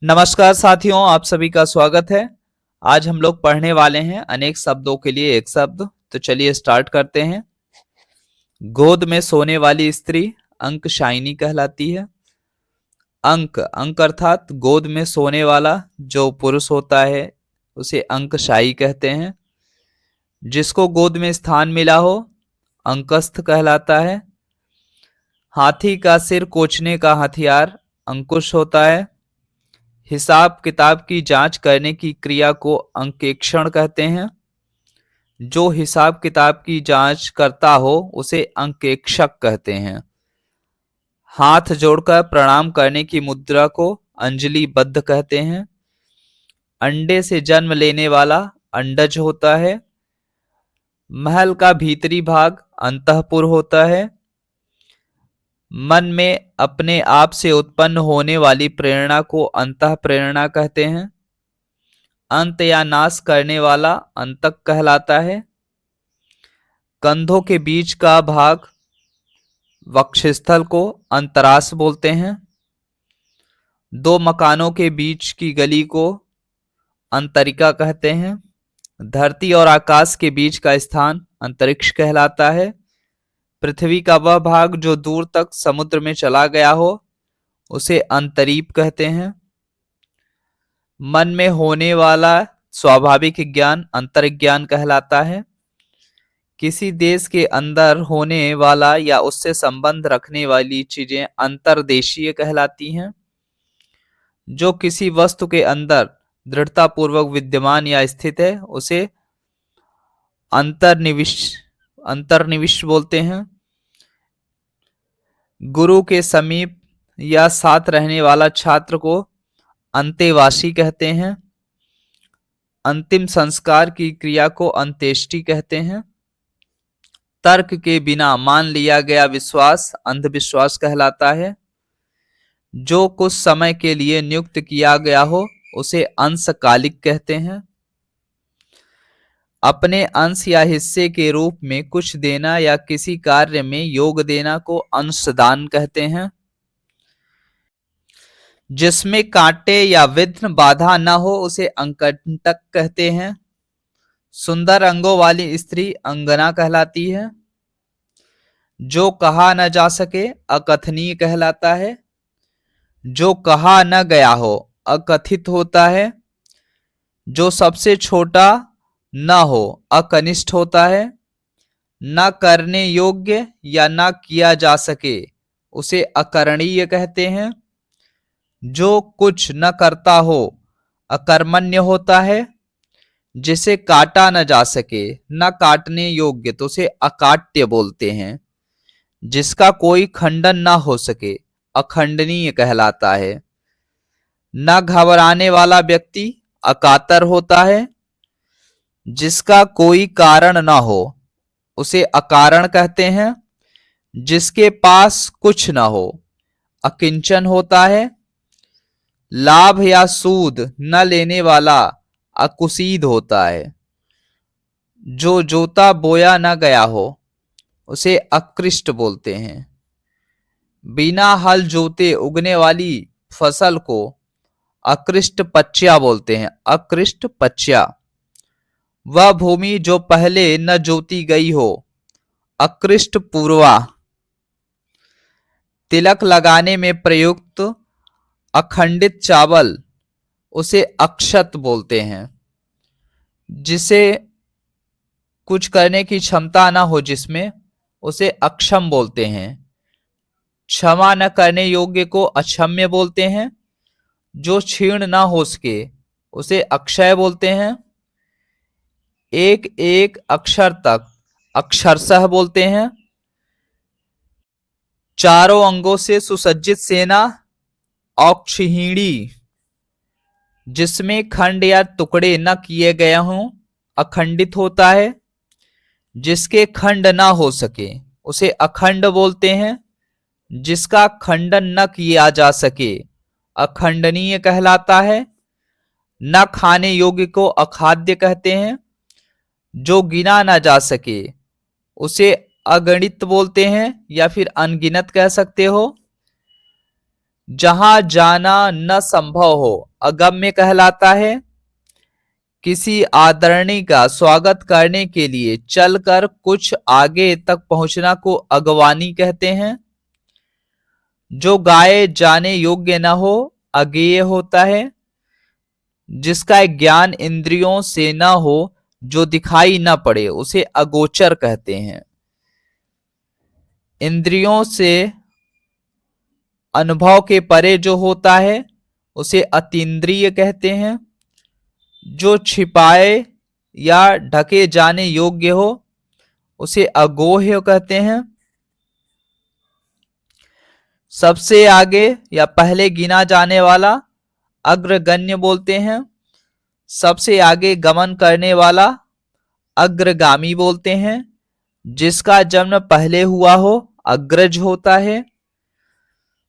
नमस्कार साथियों, आप सभी का स्वागत है। आज हम लोग पढ़ने वाले हैं अनेक शब्दों के लिए एक शब्द। तो चलिए स्टार्ट करते हैं। गोद में सोने वाली स्त्री अंकशायिनी कहलाती है। अंक अंक अर्थात गोद में सोने वाला जो पुरुष होता है उसे अंकशायी कहते हैं। जिसको गोद में स्थान मिला हो अंकस्थ कहलाता है। हाथी का सिर कोचने का हथियार अंकुश होता है। हिसाब किताब की जांच करने की क्रिया को अंकेक्षण कहते हैं। जो हिसाब किताब की जांच करता हो उसे अंकेक्षक कहते हैं। हाथ जोड़कर प्रणाम करने की मुद्रा को अंजलिबद्ध कहते हैं। अंडे से जन्म लेने वाला अंडज होता है। महल का भीतरी भाग अंतःपुर होता है। मन में अपने आप से उत्पन्न होने वाली प्रेरणा को अंतः प्रेरणा कहते हैं। अंत या नाश करने वाला अंतक कहलाता है। कंधों के बीच का भाग वक्षस्थल को अंतरास बोलते हैं। दो मकानों के बीच की गली को अंतरिका कहते हैं। धरती और आकाश के बीच का स्थान अंतरिक्ष कहलाता है। पृथ्वी का वह भाग जो दूर तक समुद्र में चला गया हो उसे अंतरीप कहते हैं। मन में होने वाला स्वाभाविक ज्ञान अंतर्ज्ञान कहलाता है। किसी देश के अंदर होने वाला या उससे संबंध रखने वाली चीजें अंतर्देशीय कहलाती हैं। जो किसी वस्तु के अंदर दृढ़तापूर्वक विद्यमान या स्थित है उसे अंतर्निविश अंतर्निविश बोलते हैं। गुरु के समीप या साथ रहने वाला छात्र को अंतेवासी कहते हैं। अंतिम संस्कार की क्रिया को अंत्येष्टि कहते हैं। तर्क के बिना मान लिया गया विश्वास अंधविश्वास कहलाता है। जो कुछ समय के लिए नियुक्त किया गया हो उसे अंशकालिक कहते हैं। अपने अंश या हिस्से के रूप में कुछ देना या किसी कार्य में योग देना को अंशदान कहते हैं। जिसमें कांटे या विघ्न बाधा न हो उसे अंकटक कहते हैं। सुंदर अंगों वाली स्त्री अंगना कहलाती है। जो कहा न जा सके अकथनीय कहलाता है। जो कहा न गया हो अकथित होता है। जो सबसे छोटा न हो अकनिष्ठ होता है। न करने योग्य या न किया जा सके उसे अकरणीय कहते हैं। जो कुछ न करता हो अकर्मण्य होता है। जिसे काटा न जा सके न काटने योग्य तो उसे अकाट्य बोलते हैं। जिसका कोई खंडन न हो सके अखंडनीय कहलाता है। न घबराने वाला व्यक्ति अकातर होता है। जिसका कोई कारण न हो उसे अकारण कहते हैं। जिसके पास कुछ न हो अकिंचन होता है। लाभ या सूद न लेने वाला अकुसीद होता है। जो जोता बोया न गया हो उसे अकृष्ट बोलते हैं। बिना हल जोते उगने वाली फसल को अकृष्ट पच्या बोलते हैं। अकृष्ट पच्या। वह भूमि जो पहले न जोती गई हो अकृष्ट पूर्वा। तिलक लगाने में प्रयुक्त अखंडित चावल उसे अक्षत बोलते हैं। जिसे कुछ करने की क्षमता ना हो जिसमें उसे अक्षम बोलते हैं। क्षमा न करने योग्य को अक्षम्य बोलते हैं। जो क्षीण ना हो सके उसे अक्षय बोलते हैं। एक एक अक्षर तक अक्षरशः बोलते हैं। चारों अंगों से सुसज्जित सेना औक्षहिणी। जिसमें खंड या टुकड़े न किए गए हों अखंडित होता है। जिसके खंड ना हो सके उसे अखंड बोलते हैं। जिसका खंडन न किया जा सके अखंडनीय कहलाता है। न खाने योग्य को अखाद्य कहते हैं। जो गिना ना जा सके उसे अगणित बोलते हैं या फिर अनगिनत कह सकते हो। जहां जाना न संभव हो अगम्य कहलाता है। किसी आदरणीय का स्वागत करने के लिए चलकर कुछ आगे तक पहुंचना को अगवानी कहते हैं। जो गाए जाने योग्य न हो अज्ञेय होता है। जिसका ज्ञान इंद्रियों से न हो, जो दिखाई न पड़े, उसे अगोचर कहते हैं। इंद्रियों से अनुभव के परे जो होता है उसे अतीन्द्रिय कहते हैं। जो छिपाए या ढके जाने योग्य हो उसे अगोह्य कहते हैं। सबसे आगे या पहले गिना जाने वाला अग्रगण्य बोलते हैं। सबसे आगे गमन करने वाला अग्रगामी बोलते हैं। जिसका जन्म पहले हुआ हो अग्रज होता है।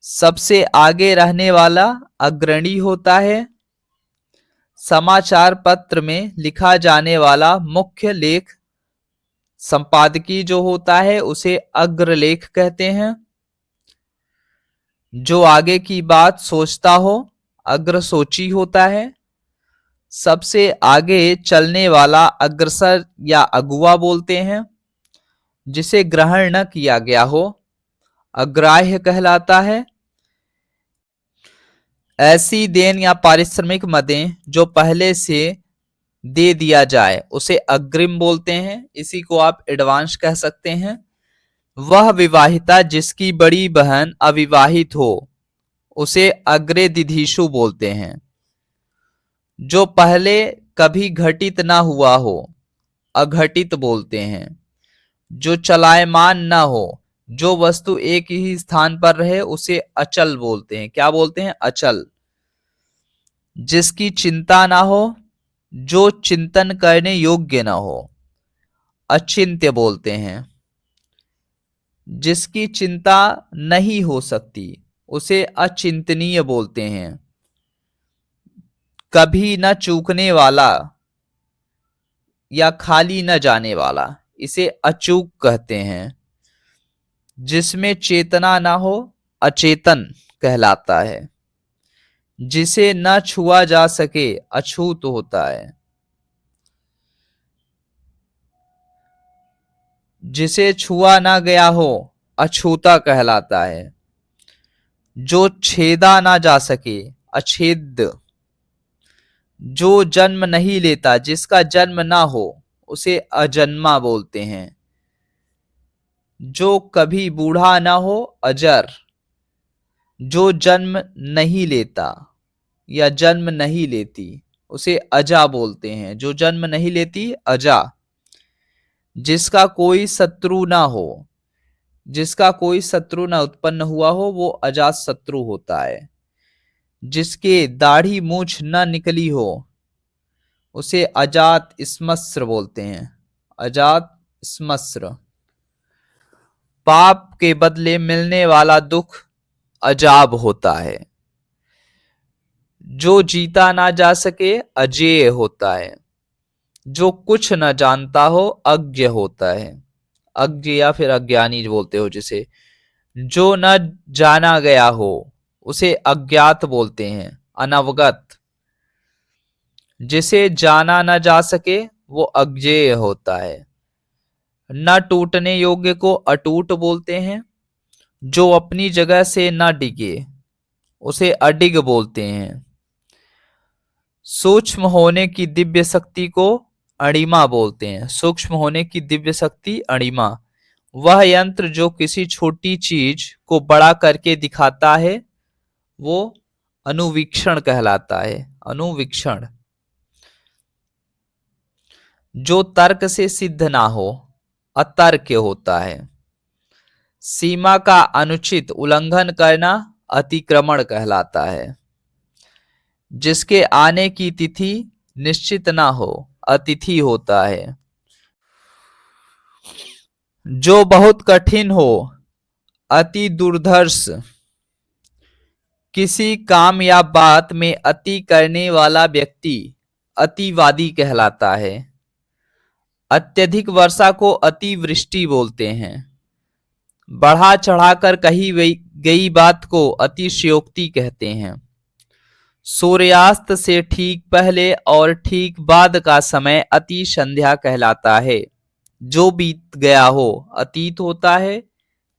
सबसे आगे रहने वाला अग्रणी होता है। समाचार पत्र में लिखा जाने वाला मुख्य लेख संपादकीय जो होता है उसे अग्रलेख कहते हैं। जो आगे की बात सोचता हो अग्रसोची होता है। सबसे आगे चलने वाला अग्रसर या अगुआ बोलते हैं। जिसे ग्रहण न किया गया हो अग्राह्य कहलाता है। ऐसी देन या पारिश्रमिक मदें जो पहले से दे दिया जाए उसे अग्रिम बोलते हैं। इसी को आप एडवांस कह सकते हैं। वह विवाहिता जिसकी बड़ी बहन अविवाहित हो उसे अग्रे दिधीषु बोलते हैं। जो पहले कभी घटित ना हुआ हो अघटित बोलते हैं। जो चलायमान ना हो, जो वस्तु एक ही स्थान पर रहे उसे अचल बोलते हैं। क्या बोलते हैं? अचल। जिसकी चिंता ना हो, जो चिंतन करने योग्य ना हो अचिंत्य बोलते हैं। जिसकी चिंता नहीं हो सकती उसे अचिंतनीय बोलते हैं। कभी न चूकने वाला या खाली न जाने वाला इसे अचूक कहते हैं। जिसमें चेतना ना हो अचेतन कहलाता है। जिसे न छुआ जा सके अछूत होता है। जिसे छुआ ना गया हो अछूता कहलाता है। जो छेदा ना जा सके अछेद्य। जो जन्म नहीं लेता, जिसका जन्म ना हो उसे अजन्मा बोलते हैं। जो कभी बूढ़ा ना हो अजर। जो जन्म नहीं लेता या जन्म नहीं लेती उसे अजा बोलते हैं। जो जन्म नहीं लेती अजा। जिसका कोई शत्रु ना हो, जिसका कोई शत्रु ना उत्पन्न हुआ हो वो अजात शत्रु होता है। जिसके दाढ़ी मूछ न निकली हो उसे अजात स्मस्र बोलते हैं। अजात स्मस्र। पाप के बदले मिलने वाला दुख अजाब होता है। जो जीता ना जा सके अजेय होता है। जो कुछ न जानता हो अज्ञ होता है। अज्ञ या फिर अज्ञानी बोलते हो जिसे। जो न जाना गया हो उसे अज्ञात बोलते हैं, अनवगत। जिसे जाना न जा सके वो अज्ञेय होता है। न टूटने योग्य को अटूट बोलते हैं। जो अपनी जगह से न डिगे उसे अडिग बोलते हैं। सूक्ष्म होने की दिव्य शक्ति को अणिमा बोलते हैं। सूक्ष्म होने की दिव्य शक्ति अणिमा। वह यंत्र जो किसी छोटी चीज को बड़ा करके दिखाता है वो अनुवीक्षण कहलाता है। अनुवीक्षण। जो तर्क से सिद्ध ना हो अतर्क होता है। सीमा का अनुचित उल्लंघन करना अतिक्रमण कहलाता है। जिसके आने की तिथि निश्चित ना हो अतिथि होता है। जो बहुत कठिन हो अति दुर्धर्ष। किसी काम या बात में अति करने वाला व्यक्ति अतिवादी कहलाता है। अत्यधिक वर्षा को अतिवृष्टि बोलते हैं। बढ़ा चढ़ाकर कही गई बात को अतिशयोक्ति कहते हैं। सूर्यास्त से ठीक पहले और ठीक बाद का समय अति संध्या कहलाता है। जो बीत गया हो अतीत होता है।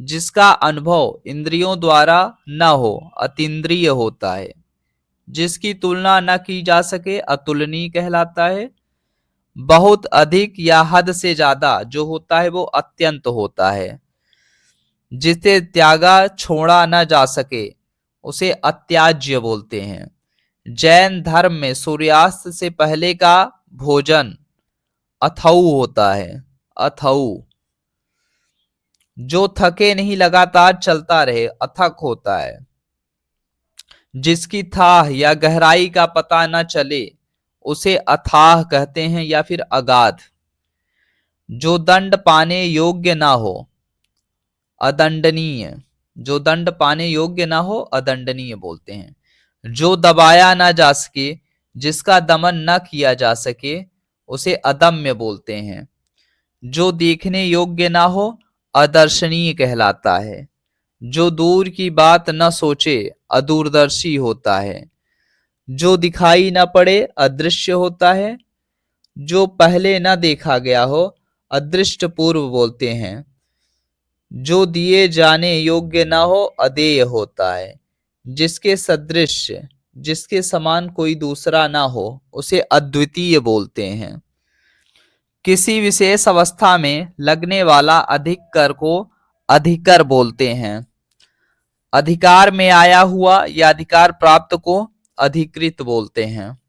जिसका अनुभव इंद्रियों द्वारा न हो अतीन्द्रिय होता है। जिसकी तुलना न की जा सके अतुलनीय कहलाता है। बहुत अधिक या हद से ज्यादा जो होता है वो अत्यंत होता है। जिसे त्यागा छोड़ा न जा सके उसे अत्याज्य बोलते हैं। जैन धर्म में सूर्यास्त से पहले का भोजन अथऊ होता है। अथऊ। जो थके नहीं लगातार चलता रहे अथक होता है। जिसकी थाह या गहराई का पता न चले उसे अथाह कहते हैं या फिर अगाध। जो दंड पाने योग्य ना हो अदंडनीय। जो दंड पाने योग्य ना हो अदंडनीय बोलते हैं। जो दबाया ना जा सके जिसका दमन न किया जा सके उसे अदम्य बोलते हैं। जो देखने योग्य ना हो अदर्शनीय कहलाता है। जो दूर की बात न सोचे अदूरदर्शी होता है। जो दिखाई न पड़े अदृश्य होता है। जो पहले न देखा गया हो अदृष्ट पूर्व बोलते हैं। जो दिए जाने योग्य न हो अदेय होता है। जिसके सदृश जिसके समान कोई दूसरा ना हो उसे अद्वितीय बोलते हैं। किसी विशेष अवस्था में लगने वाला अधिक कर को अधिकर बोलते हैं। अधिकार में आया हुआ या अधिकार प्राप्त को अधिकृत बोलते हैं।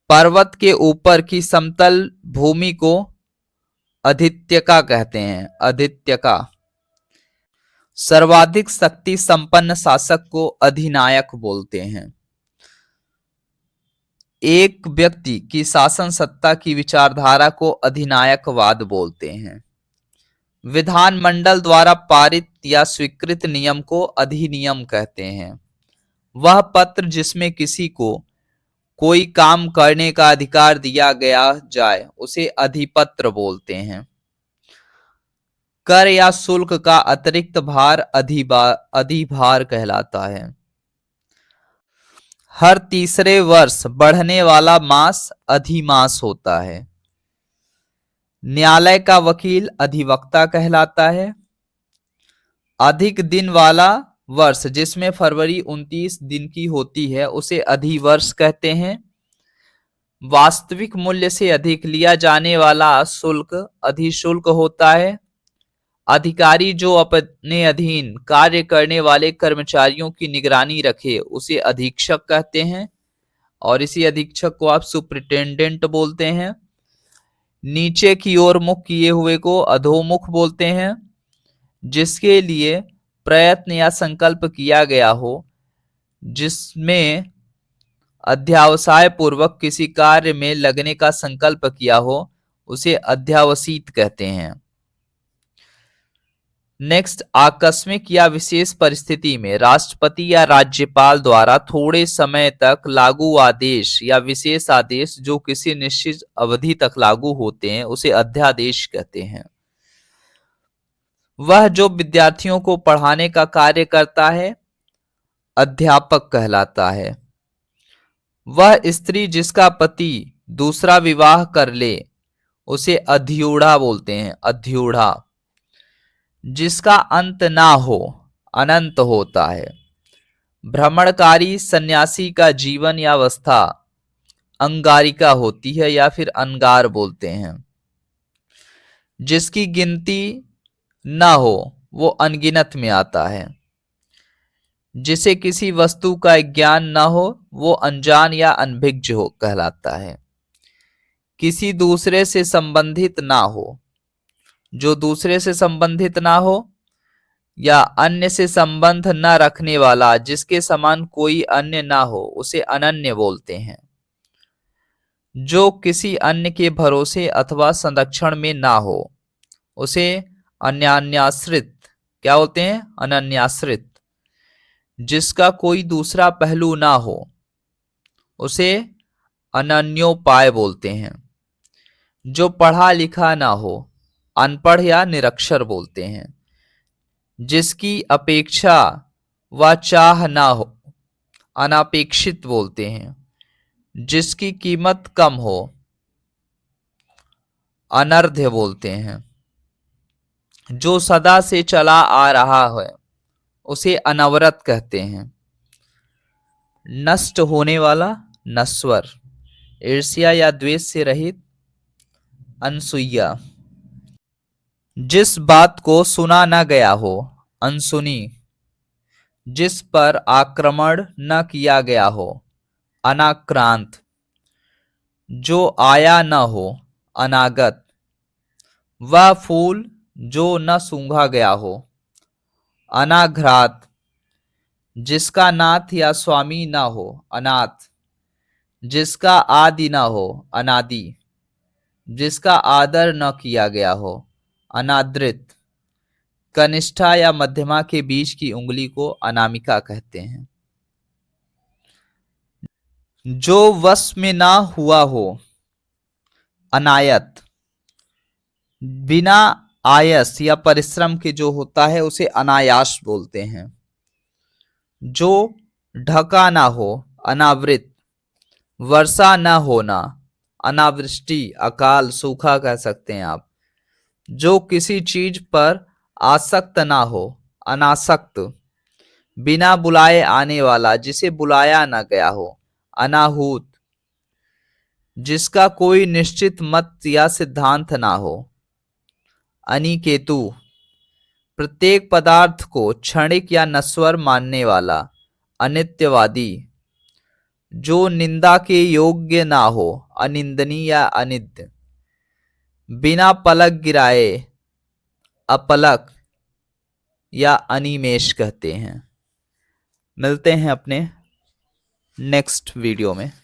पर्वत के ऊपर की समतल भूमि को अधित्यका कहते हैं। अधित्यका। सर्वाधिक शक्ति संपन्न शासक को अधिनायक बोलते हैं। एक व्यक्ति की शासन सत्ता की विचारधारा को अधिनायकवाद बोलते हैं। विधानमंडल द्वारा पारित या स्वीकृत नियम को अधिनियम कहते हैं। वह पत्र जिसमें किसी को कोई काम करने का अधिकार दिया गया जाए उसे अधिपत्र बोलते हैं। कर या शुल्क का अतिरिक्त भार अधिभार कहलाता है। हर तीसरे वर्ष बढ़ने वाला मास अधिमास होता है। न्यायालय का वकील अधिवक्ता कहलाता है। अधिक दिन वाला वर्ष जिसमें फरवरी 29 दिन की होती है उसे अधिवर्ष कहते हैं। वास्तविक मूल्य से अधिक लिया जाने वाला शुल्क अधिशुल्क होता है। अधिकारी जो अपने अधीन कार्य करने वाले कर्मचारियों की निगरानी रखे उसे अधीक्षक कहते हैं और इसी अधीक्षक को आप सुपरिटेंडेंट बोलते हैं। नीचे की ओर मुख किए हुए को अधोमुख बोलते हैं। जिसके लिए प्रयत्न या संकल्प किया गया हो जिसमें अध्यावसाय पूर्वक किसी कार्य में लगने का संकल्प किया हो उसे अध्यावसित कहते हैं। नेक्स्ट, आकस्मिक या विशेष परिस्थिति में राष्ट्रपति या राज्यपाल द्वारा थोड़े समय तक लागू आदेश या विशेष आदेश जो किसी निश्चित अवधि तक लागू होते हैं उसे अध्यादेश कहते हैं। वह जो विद्यार्थियों को पढ़ाने का कार्य करता है अध्यापक कहलाता है। वह स्त्री जिसका पति दूसरा विवाह कर ले उसे अध्यूढ़ा बोलते हैं। अध्यूढ़ा। जिसका अंत ना हो अनंत होता है। भ्रमणकारी सन्यासी का जीवन या अवस्था अंगारिका होती है या फिर अंगार बोलते हैं। जिसकी गिनती ना हो वो अनगिनत में आता है। जिसे किसी वस्तु का ज्ञान ना हो वो अनजान या अनभिज्ञ हो कहलाता है। किसी दूसरे से संबंधित ना हो। जो दूसरे से संबंधित ना हो या अन्य से संबंध न रखने वाला जिसके समान कोई अन्य ना हो उसे अनन्य बोलते हैं। जो किसी अन्य के भरोसे अथवा संरक्षण में ना हो उसे अनन्याश्रित क्या बोलते हैं? अनन्याश्रित। जिसका कोई दूसरा पहलू ना हो उसे अनन्योपाय बोलते हैं। जो पढ़ा लिखा ना हो अनपढ़ या निरक्षर बोलते हैं। जिसकी अपेक्षा व चाह ना हो, अनापेक्षित बोलते हैं। जिसकी कीमत कम हो, अनर्ध्य बोलते हैं। जो सदा से चला आ रहा है, उसे अनवरत कहते हैं। नष्ट होने वाला, नश्वर। ईर्ष्या या द्वेष से रहित, अनसुईया। जिस बात को सुना न गया हो, अनसुनी। जिस पर आक्रमण न किया गया हो, अनाक्रांत। जो आया न हो, अनागत। वह फूल जो न सूंघा गया हो, अनाघ्रात। जिसका नाथ या स्वामी न हो, अनाथ। जिसका आदि न हो, अनादि। जिसका आदर न किया गया हो, अनादृत। कनिष्ठा या मध्यमा के बीच की उंगली को अनामिका कहते हैं। जो वश में ना हुआ हो, अनायत। बिना आयस या परिश्रम के जो होता है उसे अनायास बोलते हैं। जो ढका ना हो, अनावृत। वर्षा न होना, अनावृष्टि, अकाल, सूखा कह सकते हैं आप। जो किसी चीज पर आसक्त ना हो, अनासक्त। बिना बुलाए आने वाला, जिसे बुलाया न गया हो, अनाहूत। जिसका कोई निश्चित मत या सिद्धांत ना हो, अनिकेतु। प्रत्येक पदार्थ को क्षणिक या नश्वर मानने वाला, अनित्यवादी। जो निंदा के योग्य ना हो, अनिंदनीय या अनिद्य। बिना पलक गिराए, अपलक या अनिमेष कहते हैं। मिलते हैं अपने नेक्स्ट वीडियो में।